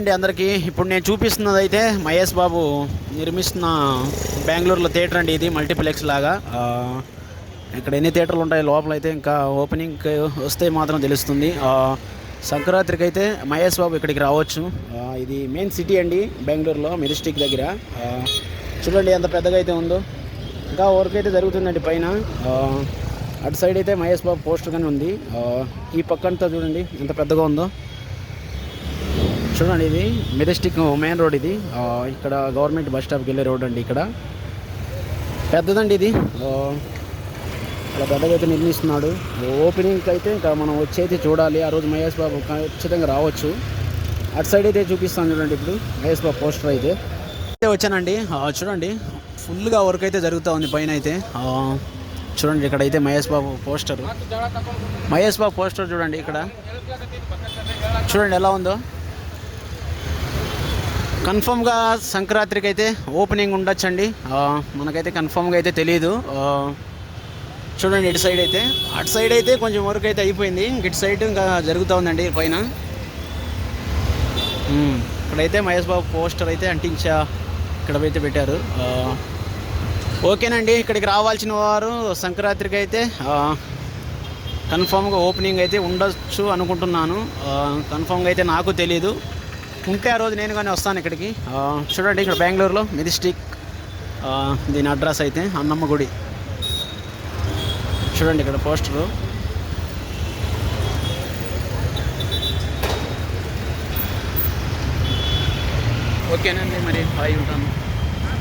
అండి అందరికీ ఇప్పుడు నేను చూపిస్తున్నది అయితే మహేష్ బాబు నిర్మిస్తున్న బెంగళూరులో థియేటర్ అండి. ఇది మల్టీప్లెక్స్ లాగా. ఇక్కడ ఎన్ని థియేటర్లు ఉంటాయి లోపల అయితే ఇంకా ఓపెనింగ్ వస్తే మాత్రం తెలుస్తుంది. సంక్రాంతికి అయితే మహేష్ బాబు ఇక్కడికి రావచ్చు. ఇది మెయిన్ సిటీ అండి బెంగళూరులో, మెజెస్టిక్ దగ్గర. చూడండి ఎంత పెద్దగా అయితే ఉందో. ఇంకా వర్క్ అయితే జరుగుతుందండి పైన. అటు సైడ్ అయితే మహేష్ బాబు పోస్టర్ కానీ ఉంది. ఈ పక్కంతా చూడండి ఎంత పెద్దగా ఉందో. చూడండి ఇది మెజెస్టిక్ మెయిన్ రోడ్. ఇది ఇక్కడ గవర్నమెంట్ బస్ స్టాప్కి వెళ్ళే రోడ్ అండి. ఇక్కడ పెద్దదండి ఇది. అలా పెద్దగా అయితే నిర్మిస్తున్నాడు. ఓపెనింగ్కి అయితే ఇంకా మనం వచ్చి అయితే చూడాలి. ఆ రోజు మహేష్ బాబు ఖచ్చితంగా రావచ్చు. అటు సైడ్ అయితే చూపిస్తాను చూడండి. ఇప్పుడు మహేష్ బాబు పోస్టర్ అయితే వచ్చానండి. చూడండి ఫుల్గా వర్క్ అయితే జరుగుతూ ఉంది పైన అయితే. చూడండి ఇక్కడైతే మహేష్ బాబు పోస్టర్ చూడండి. ఇక్కడ చూడండి ఎలా ఉందో. కన్ఫర్మ్గా సంక్రాంతికి అయితే ఓపెనింగ్ ఉండొచ్చండి. మనకైతే కన్ఫర్మ్గా అయితే తెలియదు. చూడండి ఇటు సైడ్ అయితే, అటు సైడ్ అయితే కొంచెం వర్క్ అయితే అయిపోయింది. ఇటు సైడ్ ఇంకా జరుగుతూ ఉందండి పైన. ఇక్కడైతే మహేష్ బాబు పోస్టర్ అయితే ఇక్కడ అయితే పెట్టారు. ఓకేనండి, ఇక్కడికి రావాల్సిన వారు సంక్రాంతికి అయితే కన్ఫామ్గా ఓపెనింగ్ అయితే ఉండొచ్చు అనుకుంటున్నాను. కన్ఫామ్గా అయితే నాకు తెలీదు. ఉంటే ఆ రోజు నేను కానీ వస్తాను ఇక్కడికి. చూడండి ఇక్కడ బెంగళూరులో మెజెస్టిక్, దీని అడ్రస్ అయితే అన్నమ్మ గుడి. చూడండి ఇక్కడ పోస్టరు. ఓకేనండి, మరి బాయ్, ఉంటాను.